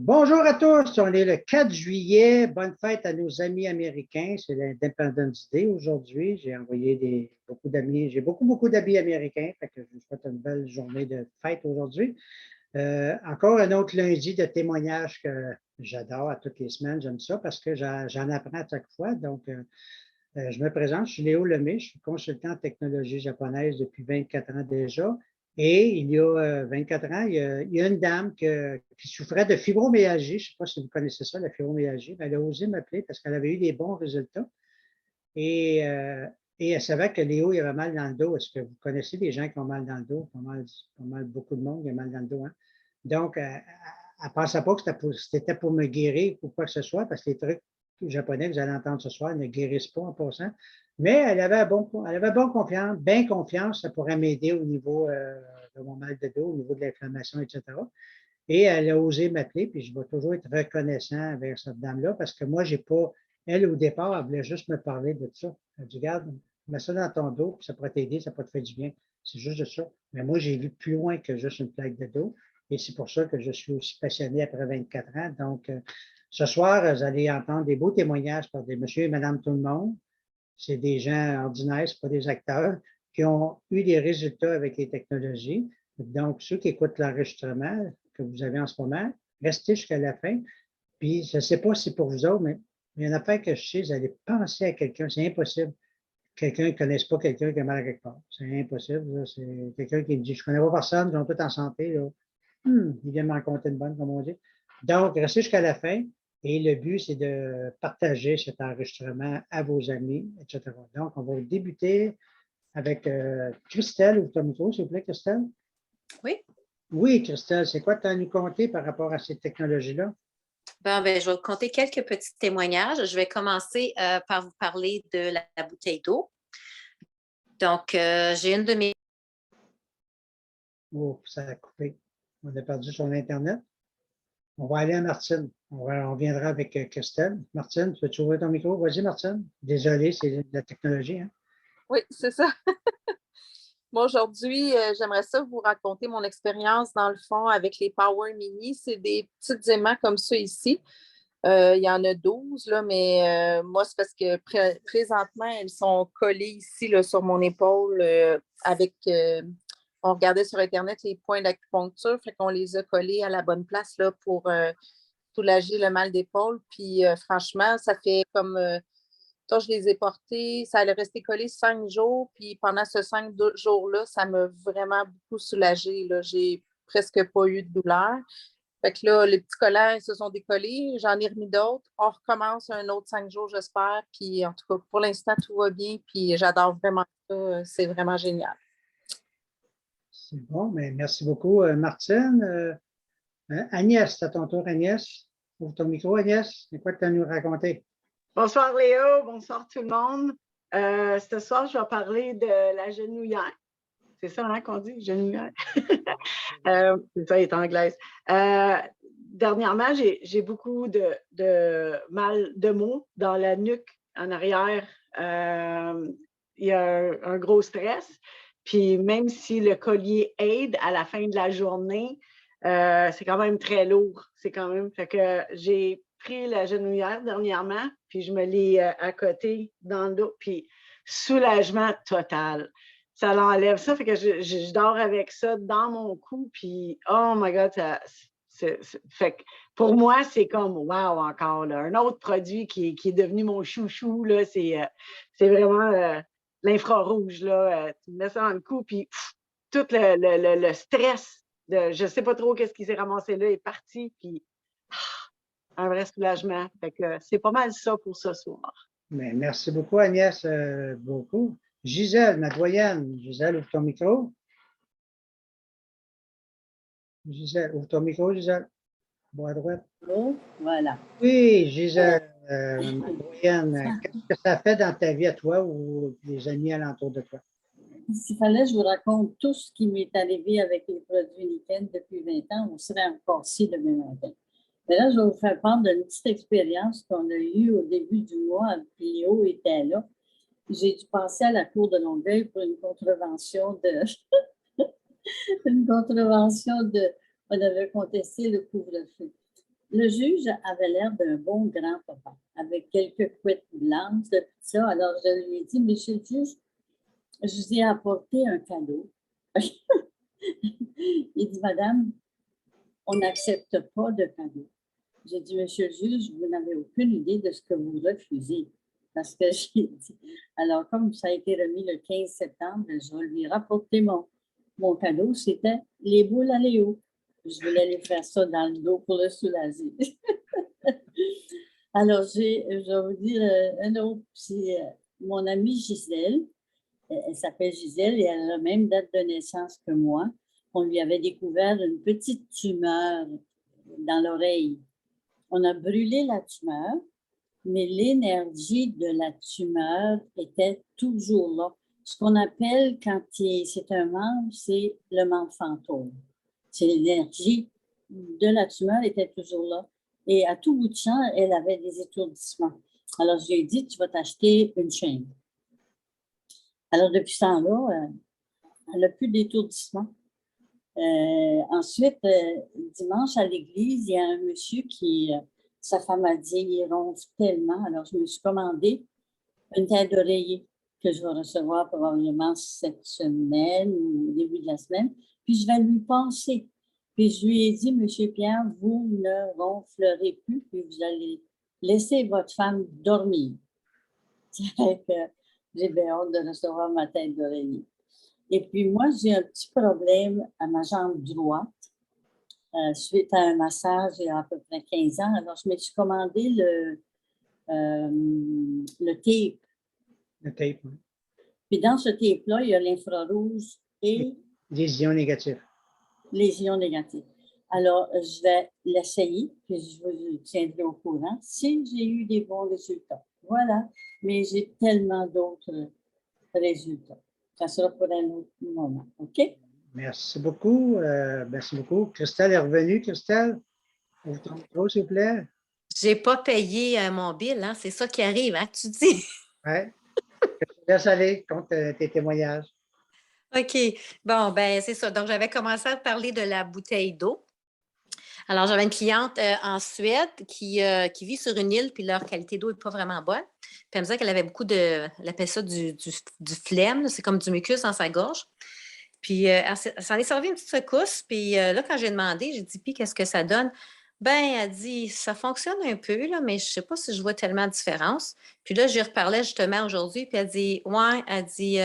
Bonjour à tous, on est le 4 juillet. Bonne fête à nos amis américains. C'est l'Independence Day aujourd'hui. J'ai envoyé beaucoup d'amis, j'ai beaucoup d'amis américains. Fait que je vous souhaite une belle journée de fête aujourd'hui. Encore un autre lundi de témoignage que j'adore à toutes les semaines. J'aime ça parce que j'en apprends à chaque fois. Donc, je me présente, je suis Léo Lemay, je suis consultant en technologie japonaise depuis 24 ans déjà. Et il y a 24 ans, il y a une dame qui souffrait de fibromyalgie. Je ne sais pas si vous connaissez ça, la fibromyalgie. Elle a osé m'appeler parce qu'elle avait eu des bons résultats. Et, euh, et elle savait que Léo, il avait mal dans le dos. Est-ce que vous connaissez des gens qui ont mal dans le dos? Pas mal beaucoup de monde qui a mal dans le dos. Hein? Donc, elle ne pensait pas que c'était pour me guérir ou quoi que ce soit, parce que les trucs japonais que vous allez entendre ce soir ne guérissent pas en passant. Mais elle avait confiance, bien confiance, ça pourrait m'aider au niveau de mon mal de dos, au niveau de l'inflammation, etc. Et elle a osé m'appeler, puis je vais toujours être reconnaissant avec cette dame-là, parce que moi, j'ai pas. Elle, au départ, elle voulait juste me parler de ça. Elle dit, regarde, mets ça dans ton dos, puis ça pourrait t'aider, ça pourrait te faire du bien. C'est juste de ça. Mais moi, j'ai vu plus loin que juste une plaque de dos. Et c'est pour ça que je suis aussi passionné après 24 ans. Donc, ce soir, vous allez entendre des beaux témoignages par des monsieur et madame tout le monde. C'est des gens ordinaires, ce pas des acteurs, qui ont eu des résultats avec les technologies. Donc, ceux qui écoutent l'enregistrement que vous avez en ce moment, restez jusqu'à la fin. Puis, je ne sais pas si pour vous autres, mais il y a une affaire que je sais, vous allez penser à quelqu'un, c'est impossible. Quelqu'un qui ne connaisse pas quelqu'un qui a mal à quelque part. C'est impossible. C'est quelqu'un qui me dit, je ne connais pas personne, ils sont tous en santé. Là. Il vient me raconter une bonne, comme on dit. Donc, restez jusqu'à la fin. Et le but, c'est de partager cet enregistrement à vos amis, etc. Donc, on va débuter avec Christelle ou Tomito, s'il vous plaît, Christelle. Oui. Oui, Christelle, c'est quoi tu as à nous compter par rapport à ces technologies-là? Ben, je vais vous conter quelques petits témoignages. Je vais commencer par vous parler de la bouteille d'eau. Donc, j'ai une de mes... Oh, ça a coupé. On a perdu son Internet. On va aller à Martine. On viendra avec Christelle. Martine, peux-tu ouvrir ton micro? Vas-y, Martine. Désolé, c'est de la technologie. Hein? Oui, c'est ça. Moi, aujourd'hui, j'aimerais ça vous raconter mon expérience, dans le fond, avec les Power Mini. C'est des petits aimants comme ça ici. Il y en a 12, là, mais moi, c'est parce que présentement, elles sont collées ici là, sur mon épaule on regardait sur Internet les points d'acupuncture, fait qu'on les a collés à la bonne place là, pour soulager le mal d'épaule. Puis franchement, ça fait comme quand je les ai portés, ça allait rester collé 5 jours. Puis pendant ce 5 jours-là, ça m'a vraiment beaucoup soulagée. J'ai presque pas eu de douleur. Fait que là, les petits collants ils se sont décollés. J'en ai remis d'autres. On recommence un autre 5 jours, j'espère. Puis en tout cas, pour l'instant, tout va bien. Puis j'adore vraiment ça. C'est vraiment génial. C'est bon, mais merci beaucoup, Martine. Agnès, à ton tour, Agnès. Ouvre ton micro, Agnès. C'est quoi que tu as à nous raconter? Bonsoir Léo, bonsoir tout le monde. Ce soir, je vais parler de la genouillère. C'est ça hein, qu'on dit, genouillère? C'est ça, elle est anglaise. Dernièrement, j'ai beaucoup de mal de maux dans la nuque, en arrière. Il y a un gros stress. Puis même si le collier aide à la fin de la journée, c'est quand même très lourd. C'est quand même. Fait que j'ai pris la genouillère dernièrement, puis je me l'ai à côté dans le dos, puis soulagement total. Ça l'enlève ça, fait que je dors avec ça dans mon cou, puis oh my God, fait que pour moi, c'est comme wow encore, là, un autre produit qui est devenu mon chouchou, là, c'est vraiment l'infrarouge, là, tu mets ça dans le cou, puis tout le stress de je sais pas trop qu'est-ce qui s'est ramassé là est parti, puis un vrai soulagement. Fait que c'est pas mal ça pour ce soir. Mais merci beaucoup, Agnès. Beaucoup. Gisèle, ma doyenne. Gisèle, ouvre ton micro. Gisèle, ouvre ton micro, Gisèle. Bon, à droite. Oh, voilà. Oui, Gisèle, ma doyenne. Qu'est-ce que ça fait dans ta vie à toi ou les amis alentour de toi? S'il fallait, je vous raconte tout ce qui m'est arrivé avec les produits Niken depuis 20 ans, on serait encore ici demain matin. Mais là, je vais vous faire part d'une petite expérience qu'on a eue au début du mois. Léo était là. J'ai dû passer à la cour de Longueuil pour une contravention de... On avait contesté le couvre-feu. le juge avait l'air d'un bon grand-papa, avec quelques couettes blanches, de tout ça. Alors, je lui ai dit, Monsieur le juge, je vous ai apporté un cadeau. Il dit, Madame, on n'accepte pas de cadeau. J'ai dit, Monsieur le juge, vous n'avez aucune idée de ce que vous refusez. Parce que j'ai dit, alors comme ça a été remis le 15 septembre, je vais lui rapporter mon cadeau, c'était les boules à Léo. Je voulais lui faire ça dans le dos pour le soulager. Alors, je vais vous dire un autre, c'est mon amie Gisèle. Elle s'appelle Gisèle et elle a la même date de naissance que moi. On lui avait découvert une petite tumeur dans l'oreille. On a brûlé la tumeur, mais l'énergie de la tumeur était toujours là. Ce qu'on appelle, quand c'est un membre, c'est le membre fantôme. C'est l'énergie de la tumeur était toujours là. Et à tout bout de champ, elle avait des étourdissements. Alors, je lui ai dit, tu vas t'acheter une chaîne. Alors, depuis ce temps-là, elle n'a plus d'étourdissement. Ensuite, dimanche à l'église, il y a un monsieur qui, sa femme a dit, il ronfle tellement. Alors, je me suis commandé une tête d'oreiller que je vais recevoir probablement cette semaine ou au début de la semaine. Puis, je vais lui passer. Puis, je lui ai dit, Monsieur Pierre, vous ne ronflerez plus, puis vous allez laisser votre femme dormir. J'ai bien hâte de recevoir ma tête d'oreiller. Et puis, moi, j'ai un petit problème à ma jambe droite suite à un massage il y a à peu près 15 ans. Alors, je me suis commandé le tape. Le tape, oui. Puis, dans ce tape-là, il y a l'infrarouge et Les ions négatifs. les ions négatifs. Alors, je vais l'essayer, puis je vous tiendrai au courant si j'ai eu des bons résultats. Voilà. Mais j'ai tellement d'autres résultats. Ça sera pour un autre moment. OK? Merci beaucoup. Merci beaucoup. Christelle est revenue. Christelle, ouvre ton micro, s'il vous plaît. Je n'ai pas payé mon bill, hein? C'est ça qui arrive, hein, tu dis. Oui. Je te laisse aller contre tes témoignages. OK. Bon, ben c'est ça. Donc, j'avais commencé à parler de la bouteille d'eau. Alors, j'avais une cliente en Suède qui vit sur une île, puis leur qualité d'eau n'est pas vraiment bonne. Puis elle me disait qu'elle avait beaucoup elle appelle ça du phlegme, c'est comme du mucus dans sa gorge. Puis elle s'en est servi une petite secousse. Puis là, quand j'ai demandé, j'ai dit, puis qu'est-ce que ça donne? Ben, elle dit, ça fonctionne un peu, là, mais je ne sais pas si je vois tellement de différence. Puis là, j'y reparlais justement aujourd'hui, puis elle dit, ouais, elle dit,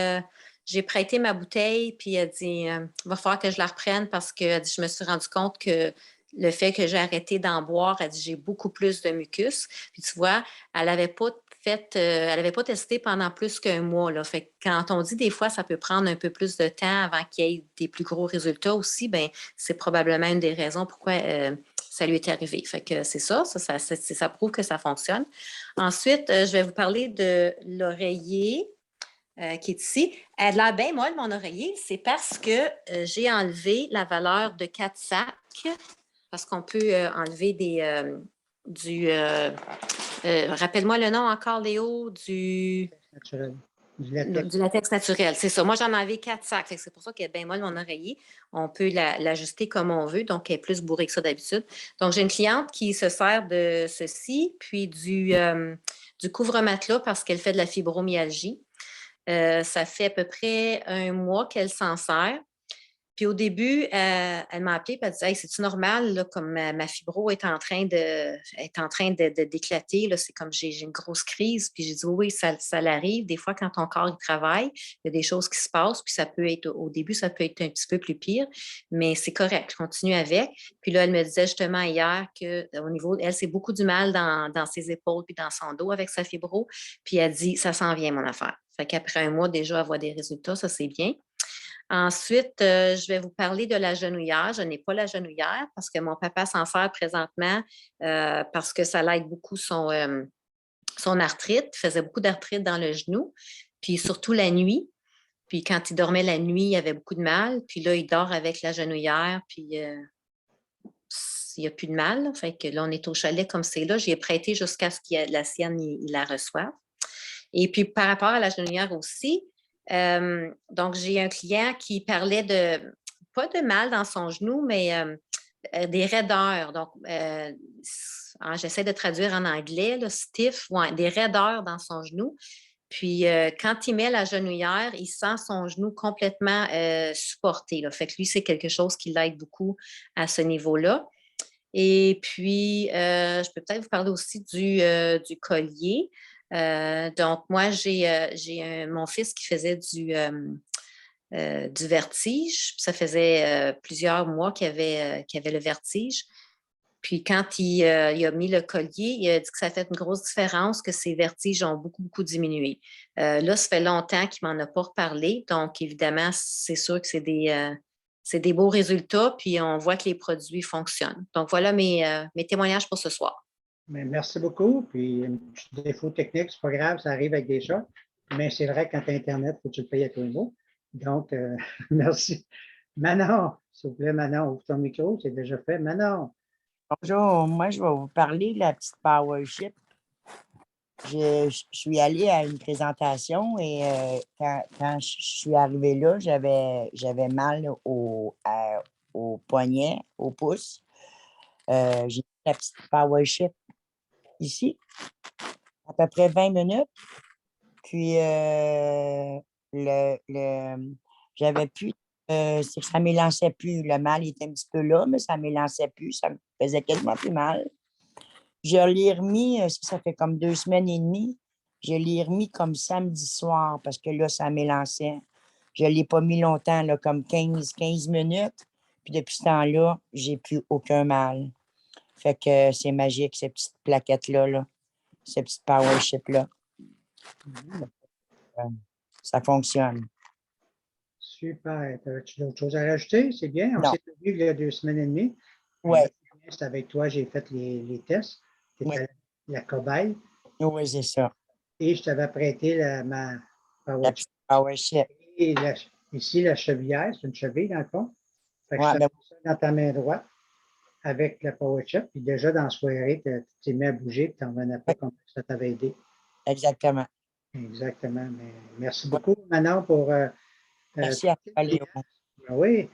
j'ai prêté ma bouteille, puis elle dit, il va falloir que je la reprenne parce que elle dit, je me suis rendu compte que le fait que j'ai arrêté d'en boire, elle dit, j'ai beaucoup plus de mucus. Puis tu vois, elle n'avait pas elle n'avait pas testé pendant plus qu'un mois. Là. Fait que quand on dit des fois, ça peut prendre un peu plus de temps avant qu'il y ait des plus gros résultats aussi, ben c'est probablement une des raisons pourquoi ça lui est arrivé. Fait que c'est ça, ça prouve que ça fonctionne. Ensuite, je vais vous parler de l'oreiller. Qui est ici. Elle a bien molle, mon oreiller. C'est parce que j'ai enlevé la valeur de 4 sacs, parce qu'on peut enlever rappelle-moi le nom encore, Léo, du Naturel. Du latex naturel. C'est ça. Moi, j'en avais 4 sacs. C'est pour ça qu'elle est bien molle, mon oreiller. On peut l'ajuster comme on veut. Donc, elle est plus bourrée que ça d'habitude. Donc, j'ai une cliente qui se sert de ceci, puis du couvre-matelas parce qu'elle fait de la fibromyalgie. Ça fait à peu près un mois qu'elle s'en sert. Puis au début, elle m'a appelée et elle dit, hey, c'est-tu normal, là, comme ma fibro est en train d'éclater, là, c'est comme j'ai une grosse crise. Puis j'ai dit, oui, ça l'arrive. Des fois, quand ton corps il travaille, il y a des choses qui se passent, puis ça peut être, au début, ça peut être un petit peu plus pire, mais c'est correct, je continue avec. Puis là, elle me disait justement hier qu'au niveau, elle, c'est beaucoup du mal dans ses épaules puis dans son dos avec sa fibro. Puis elle dit, ça s'en vient, mon affaire. Fait qu'après un mois, déjà, elle voit des résultats, ça, c'est bien. Ensuite, je vais vous parler de la genouillère. Je n'ai pas la genouillère parce que mon papa s'en sert présentement parce que ça l'aide beaucoup son arthrite. Il faisait beaucoup d'arthrite dans le genou, puis surtout la nuit. Puis quand il dormait la nuit, il avait beaucoup de mal. Puis là, il dort avec la genouillère, puis il n'y a plus de mal. Là. Fait que là, on est au chalet comme c'est là. J'y ai prêté jusqu'à ce que la sienne, il la reçoive. Et puis, par rapport à la genouillère aussi, donc, j'ai un client qui parlait pas de mal dans son genou, mais des raideurs. Donc, j'essaie de traduire en anglais, là, stiff, ouais, des raideurs dans son genou. Puis, quand il met la genouillère, il sent son genou complètement supporté, là. Fait que lui, c'est quelque chose qui l'aide beaucoup à ce niveau-là. Et puis, je peux peut-être vous parler aussi du collier. Donc, moi, j'ai mon fils qui faisait du vertige. Ça faisait plusieurs mois qu'il avait le vertige. Puis quand il a mis le collier, il a dit que ça a fait une grosse différence, que ses vertiges ont beaucoup, beaucoup diminué. Là, ça fait longtemps qu'il ne m'en a pas reparlé. Donc, évidemment, c'est sûr que c'est des beaux résultats, puis on voit que les produits fonctionnent. Donc, voilà mes témoignages pour ce soir. Mais merci beaucoup. Puis, un petit défaut technique, c'est pas grave, ça arrive avec des chats. Mais c'est vrai, quand tu as Internet, il faut que tu le payes à tous les mots. Donc, merci. Manon, s'il vous plaît, Manon, ouvre ton micro, c'est déjà fait. Manon. Bonjour, moi je vais vous parler de la petite PowerShip. Je suis allée à une présentation et quand je suis arrivée là, j'avais mal au poignet, au pouce. J'ai mis la petite PowerShip ici, à peu près 20 minutes. Puis j'avais plus, c'est que ça ne m'élançait plus. Le mal était un petit peu là, mais ça ne m'élançait plus. Ça me faisait quasiment plus mal. Je l'ai remis, ça fait comme 2 semaines et demie. Je l'ai remis comme samedi soir parce que là, ça m'élançait. Je ne l'ai pas mis longtemps, là, comme 15 minutes. Puis depuis ce temps-là, j'ai plus aucun mal. Fait que c'est magique, ces petites plaquettes-là, là, ces petites PowerShip-là. Ça fonctionne. Super. As-tu d'autres choses à rajouter? C'est bien. On Non. s'est vu il y a 2 semaines et demie. Oui. C'est avec toi, j'ai fait les tests. Tu étais Oui. la cobaye. Oui, c'est ça. Et je t'avais prêté ma La PowerShip. petite PowerShip. Et ici, la chevillère, c'est une cheville dans le fond. Fait que Ouais, je te mets ça dans ta main droite avec la PowerShip. Puis déjà, dans la soirée, tu t'es mis à bouger et tu n'en revenais pas comme ça t'avait aidé. exactement. Exactement. Mais merci Ouais. beaucoup, Manon, pour. Merci à toi, Léon. Oui,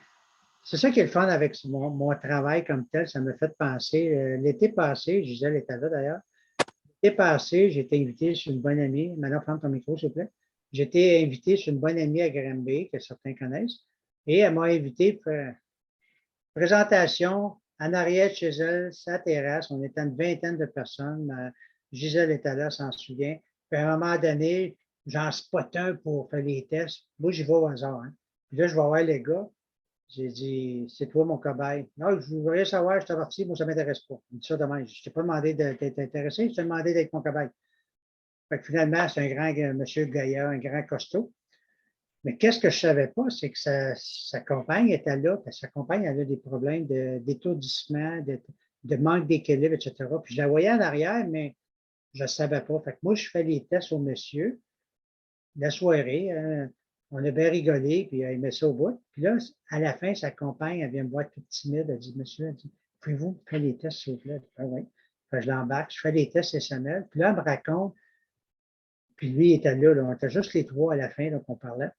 c'est ça qui est le fun avec mon travail comme tel. Ça me fait penser. L'été passé, Gisèle était là d'ailleurs. L'été passé, j'ai été invité chez une bonne amie. Manon, prends ton micro, s'il te plaît. J'ai été invité chez une bonne amie à Granby, que certains connaissent. Et elle m'a invité pour faire une présentation en arrière de chez elle, sa terrasse. On était une vingtaine de personnes. Gisèle était là, s'en souvient. Puis à un moment donné, j'en spot un pour faire les tests. Moi, j'y vais au hasard. Hein. Puis là, je vais voir les gars. J'ai dit, c'est toi mon cobaye. Non, je voudrais savoir, je suis averti, moi, ça ne m'intéresse pas. Il me dit ça demain. Je ne t'ai pas demandé d'être intéressé, je t'ai demandé d'être mon cobaye. Fait que finalement, c'est un grand monsieur Gaillard, un grand costaud. Mais qu'est-ce que je ne savais pas, c'est que sa compagne était là, parce que sa compagne elle a des problèmes d'étourdissement, de manque d'équilibre, etc. Puis je la voyais en arrière, mais je ne savais pas. Fait que moi, je fais les tests au monsieur. La soirée, on a bien rigolé, puis il met ça au bout. Puis là, à la fin, sa compagne, elle vient me voir toute timide. Elle dit, monsieur, elle dit, pouvez-vous faire les tests, s'il vous plaît? Ah oui. Je l'embarque, je fais les tests SML. Puis là, elle me raconte, puis lui, il était là, on était juste les trois à la fin, donc on parlait.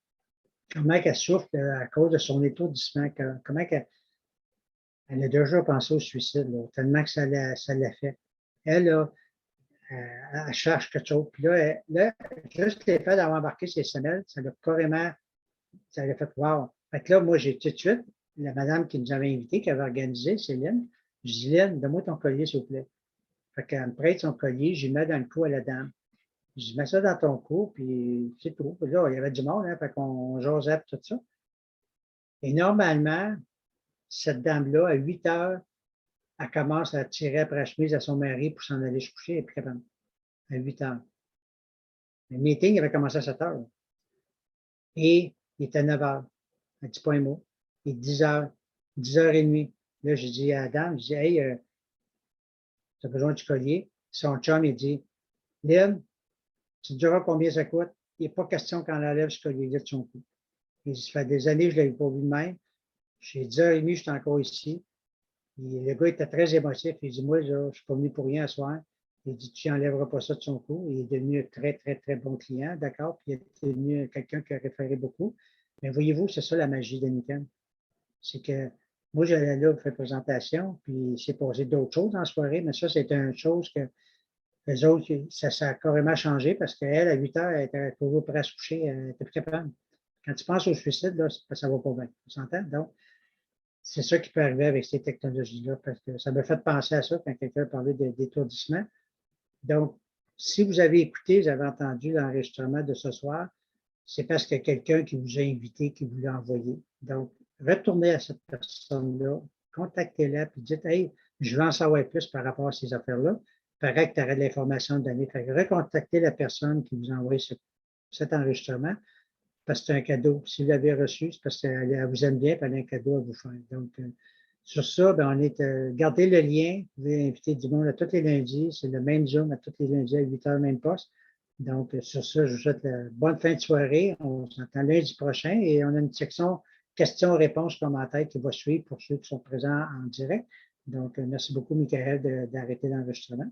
Comment elle souffre à cause de son étourdissement, comment elle a déjà pensé au suicide, là, tellement que ça l'a fait. Elle, là, elle cherche quelque chose. Puis là juste le fait d'avoir embarqué ses semelles, ça l'a carrément, ça l'a fait wow. Fait que là, moi, j'ai tout de suite, la madame qui nous avait invités, qui avait organisé, Céline, je dis, Lynn, donne-moi ton collier, s'il vous plaît. Fait qu'elle me prête son collier, j'y mets dans le cou à la dame. Je dis, mets ça dans ton cou, puis c'est tout. Puis là, il y avait du monde, hein, fait qu'on jasait tout ça. Et normalement, cette dame-là, à 8 heures, elle commence à tirer après la chemise à son mari pour s'en aller se coucher, et puis capable. À 8 heures. Le meeting avait commencé à 7 heures. Et il était 9 heures. Elle ne dit pas un mot. Et 10 heures, 10h30. Là, j'ai dit à la dame, je dis, hey, tu as besoin du collier. Son chum, il dit, Lynn, tu te diras combien ça coûte. Il n'est pas question qu'on enlève ce collier-là de son cou. Il dit, ça fait des années que je ne l'avais pas vu de même. J'ai 10h30, je suis encore ici. Et le gars était très émotif. Il dit, moi, là, je ne suis pas venu pour rien à soir. Il dit, tu n'enlèveras pas ça de son cou. Il est devenu un très, très, très bon client, d'accord? Puis il est devenu quelqu'un qui a référé beaucoup. Mais voyez-vous, c'est ça la magie d'Aniken. C'est que moi, j'allais là pour faire présentation, puis il s'est passé d'autres choses en soirée, mais ça, c'était une chose que les autres, ça a carrément changé parce qu'elle, à 8 heures, elle était toujours prête à se coucher, elle n'était plus capable. Quand tu penses au suicide, là, ça ne va pas bien. On s'entend? Donc, c'est ça qui peut arriver avec ces technologies-là, parce que ça m'a fait penser à ça quand quelqu'un parlait d'étourdissement. Donc, si vous avez écouté, vous avez entendu l'enregistrement de ce soir, c'est parce qu'il y a quelqu'un qui vous a invité, qui vous l'a envoyé. Donc, retournez à cette personne-là, contactez-la, puis dites, hey, je veux en savoir plus par rapport à ces affaires-là. Il paraît que tu aurais de l'information donnée. Fait que recontactez la personne qui vous a envoyé cet enregistrement, parce que c'est un cadeau. Si vous l'avez reçu, c'est parce qu'elle vous aime bien, puis elle a un cadeau à vous faire. Donc, sur ça, ben, gardez le lien. Vous pouvez inviter du monde à tous les lundis. C'est le même Zoom à tous les lundis à 8 heures, même poste. Donc, sur ça, je vous souhaite une bonne fin de soirée. On s'entend lundi prochain et on a une section questions-réponses, commentaires qui va suivre pour ceux qui sont présents en direct. Donc, merci beaucoup, Michael, d'arrêter l'enregistrement.